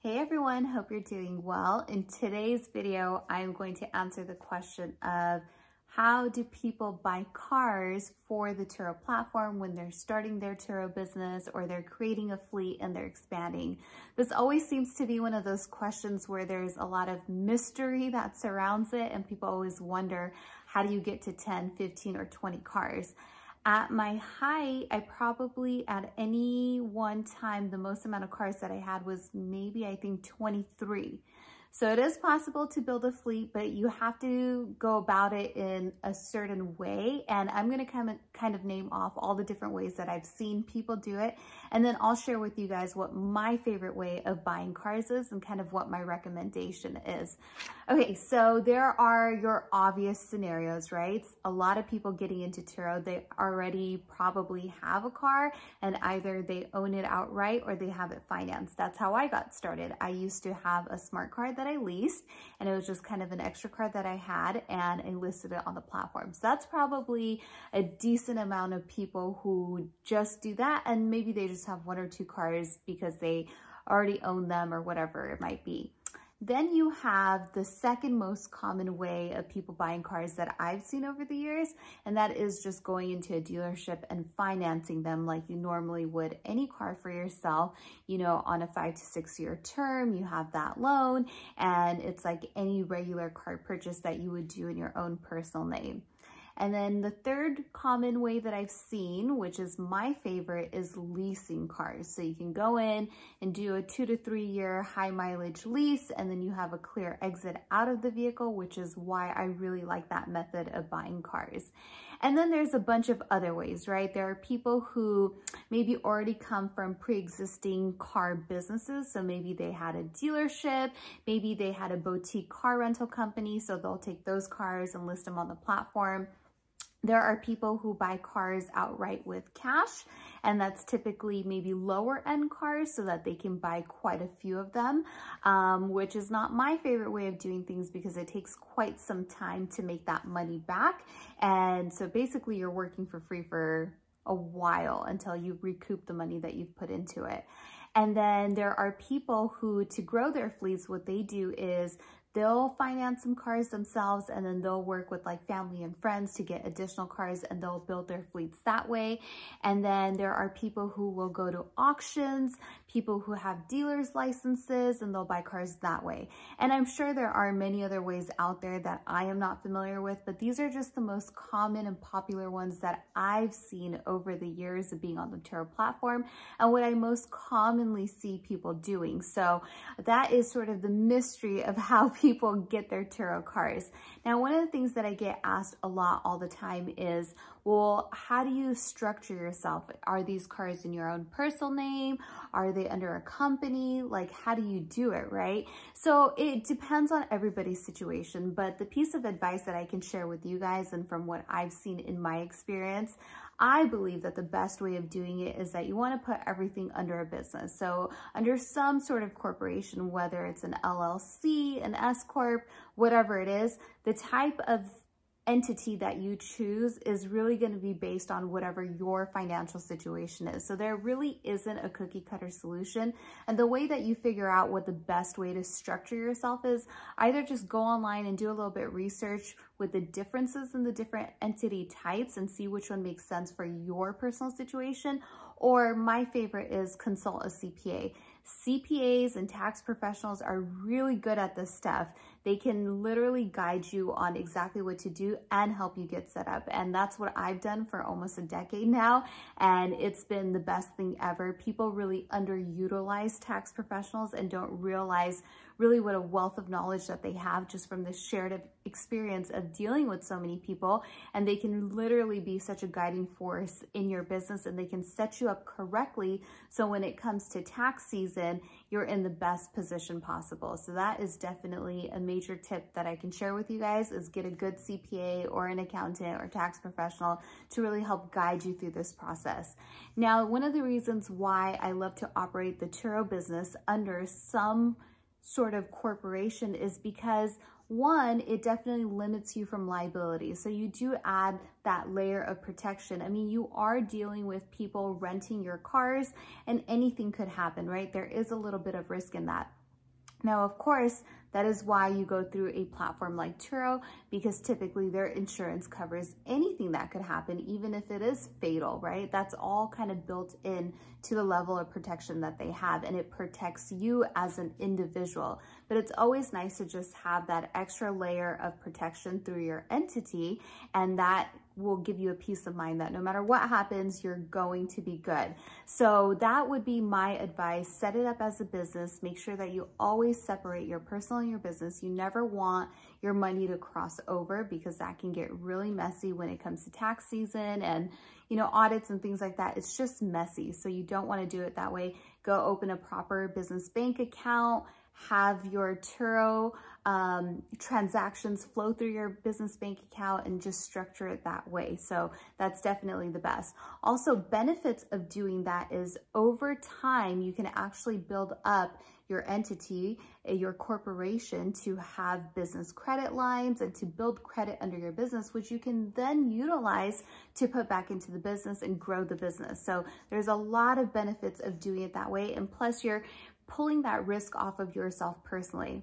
Hey everyone, hope you're doing well. In today's video, I'm going to answer the question of how do people buy cars for the Turo platform when they're starting their Turo business or they're creating a fleet and they're expanding. This always seems to be one of those questions where there's a lot of mystery that surrounds it and people always wonder, how do you get to 10, 15, or 20 cars? At my height, I probably at any one time, the most amount of cars that I had was maybe, I think 23. So it is possible to build a fleet, but you have to go about it in a certain way. And I'm going to kind of name off all the different ways that I've seen people do it. And then I'll share with you guys what my favorite way of buying cars is and kind of what my recommendation is. Okay, so there are your obvious scenarios, right? A lot of people getting into Turo, they already probably have a car and either they own it outright or they have it financed. That's how I got started. I used to have a smart car that I leased, and it was just kind of an extra car that I had, and I listed it on the platform. So that's probably a decent amount of people who just do that, and maybe they just have one or two cars because they already own them or whatever it might be. Then you have the second most common way of people buying cars that I've seen over the years, and that is just going into a dealership and financing them like you normally would any car for yourself, you know, on a 5 to 6 year term. You have that loan, and it's like any regular car purchase that you would do in your own personal name. And then the third common way that I've seen, which is my favorite, is leasing cars. So you can go in and do a 2 to 3 year high mileage lease, and then you have a clear exit out of the vehicle, which is why I really like that method of buying cars. And then there's a bunch of other ways, right? There are people who maybe already come from pre-existing car businesses. So maybe they had a dealership, maybe they had a boutique car rental company. So they'll take those cars and list them on the platform. There are people who buy cars outright with cash, and that's typically maybe lower end cars so that they can buy quite a few of them, which is not my favorite way of doing things because it takes quite some time to make that money back. And so basically you're working for free for a while until you recoup the money that you've put into it. And then there are people who, to grow their fleets, what they do is they'll finance some cars themselves, and then they'll work with like family and friends to get additional cars, and they'll build their fleets that way. And then there are people who will go to auctions, people who have dealers licenses, and they'll buy cars that way. And I'm sure there are many other ways out there that I am not familiar with, but these are just the most common and popular ones that I've seen over the years of being on the Turo platform and what I most commonly see people doing. So that is sort of the mystery of how people get their Turo cars. Now, one of the things that I get asked a lot all the time is, well, how do you structure yourself? Are these cars in your own personal name? Are they under a company? Like, how do you do it, right? So it depends on everybody's situation, but the piece of advice that I can share with you guys, and from what I've seen in my experience, I believe that the best way of doing it is that you want to put everything under a business. So under some sort of corporation, whether it's an LLC, an S Corp, whatever it is, the type of entity that you choose is really going to be based on whatever your financial situation is. So there really isn't a cookie cutter solution. And the way that you figure out what the best way to structure yourself is, either just go online and do a little bit of research with the differences in the different entity types and see which one makes sense for your personal situation. Or my favorite is consult a CPA. CPAs and tax professionals are really good at this stuff. They can literally guide you on exactly what to do and help you get set up. And that's what I've done for almost a decade now. And it's been the best thing ever. People really underutilize tax professionals and don't realize really what a wealth of knowledge that they have just from the shared experience of dealing with so many people. And they can literally be such a guiding force in your business, and they can set you up correctly. So when it comes to tax season, you're in the best position possible. So that is definitely a major tip that I can share with you guys, is get a good CPA or an accountant or tax professional to really help guide you through this process. Now, one of the reasons why I love to operate the Turo business under some sort of corporation is because, one, it definitely limits you from liability. So you do add that layer of protection. I mean, you are dealing with people renting your cars and anything could happen, right? There is a little bit of risk in that. Now, of course, that is why you go through a platform like Turo, because typically their insurance covers anything that could happen, even if it is fatal, right? That's all kind of built in to the level of protection that they have, and it protects you as an individual. But it's always nice to just have that extra layer of protection through your entity, and that will give you a peace of mind that no matter what happens, you're going to be good. So that would be my advice. Set it up as a business. Make sure that you always separate your personal and your business. You never want your money to cross over, because that can get really messy when it comes to tax season and, you know, audits and things like that. It's just messy. So you don't want to do it that way. Go open a proper business bank account, have your Turo transactions flow through your business bank account, and just structure it that way. So that's definitely the best. Also, benefits of doing that is over time, you can actually build up your entity, your corporation, to have business credit lines and to build credit under your business, which you can then utilize to put back into the business and grow the business. So there's a lot of benefits of doing it that way. And plus, you're pulling that risk off of yourself personally.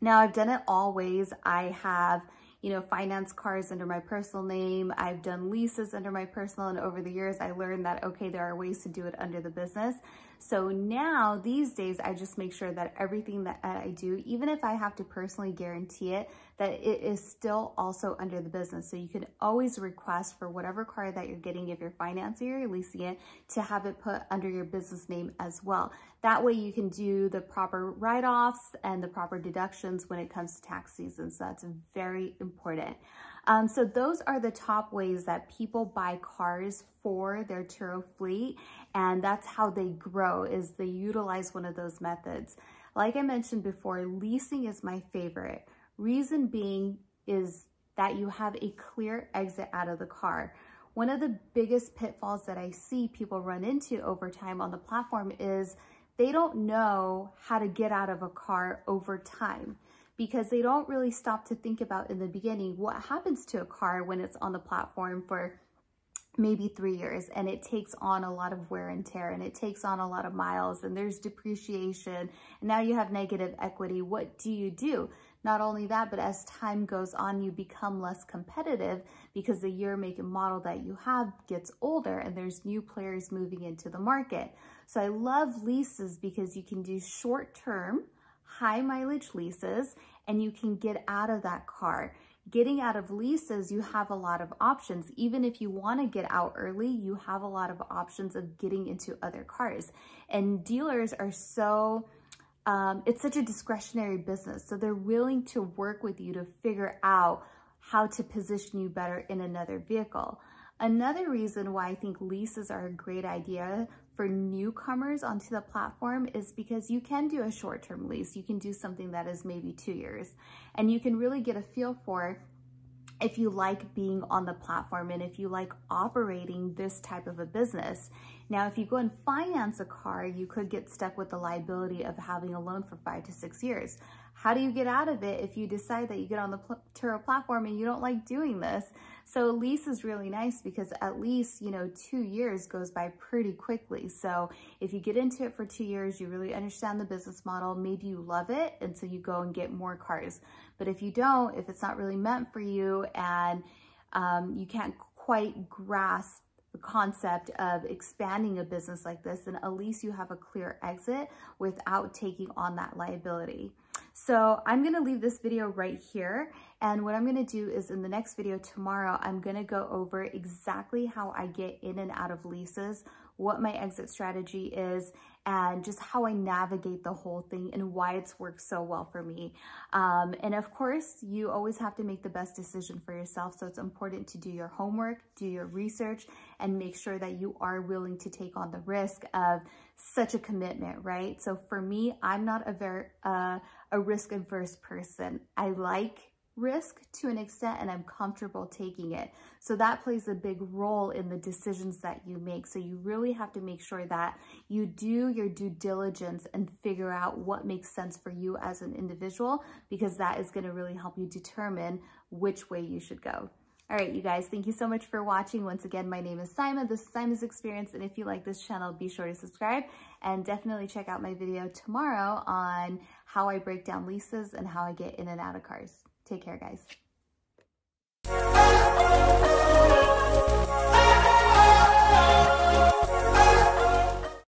Now, I've done it all ways. I have, you know, financed cars under my personal name. I've done leases under my personal, and over the years, I learned that, okay, there are ways to do it under the business. So now, these days, I just make sure that everything that I do, even if I have to personally guarantee it, that it is still also under the business. So you can always request for whatever car that you're getting, if you're financing or leasing it, to have it put under your business name as well. That way you can do the proper write-offs and the proper deductions when it comes to tax season. So that's very important. So those are the top ways that people buy cars for their Turo fleet, and that's how they grow, is they utilize one of those methods. Like I mentioned before, leasing is my favorite. Reason being is that you have a clear exit out of the car. One of the biggest pitfalls that I see people run into over time on the platform is they don't know how to get out of a car over time, because they don't really stop to think about in the beginning what happens to a car when it's on the platform for maybe 3 years, and it takes on a lot of wear and tear, and it takes on a lot of miles, and there's depreciation, and now you have negative equity. What do you do? Not only that, but as time goes on, you become less competitive, because the year, make, and model that you have gets older, and there's new players moving into the market. So I love leases because you can do short-term, high mileage leases, and you can get out of that car. Getting out of leases, you have a lot of options. Even if you want to get out early, you have a lot of options of getting into other cars. And dealers are so, it's such a discretionary business. So they're willing to work with you to figure out how to position you better in another vehicle. Another reason why I think leases are a great idea for newcomers onto the platform is because you can do a short-term lease. You can do something that is maybe 2 years, and you can really get a feel for if you like being on the platform and if you like operating this type of a business. Now, if you go and finance a car, you could get stuck with the liability of having a loan for 5 to 6 years. How do you get out of it if you decide that you get on the Turo platform and you don't like doing this? So a lease is really nice because at least, 2 years goes by pretty quickly. So if you get into it for 2 years, you really understand the business model, maybe you love it, and so you go and get more cars. But if you don't, if it's not really meant for you and you can't quite grasp the concept of expanding a business like this, then at least you have a clear exit without taking on that liability. So I'm going to leave this video right here. And what I'm going to do is in the next video tomorrow, I'm going to go over exactly how I get in and out of leases, what my exit strategy is, and just how I navigate the whole thing and why it's worked so well for me. And of course, you always have to make the best decision for yourself. So it's important to do your homework, do your research, and make sure that you are willing to take on the risk of such a commitment, right? So for me, I'm not a risk-averse person. I like risk to an extent and I'm comfortable taking it. So that plays a big role in the decisions that you make. So you really have to make sure that you do your due diligence and figure out what makes sense for you as an individual, because that is going to really help you determine which way you should go. All right, you guys, thank you so much for watching. Once again, my name is Saimah. This is Saimah's Experience. And if you like this channel, be sure to subscribe and definitely check out my video tomorrow on how I break down leases and how I get in and out of cars. Take care, guys.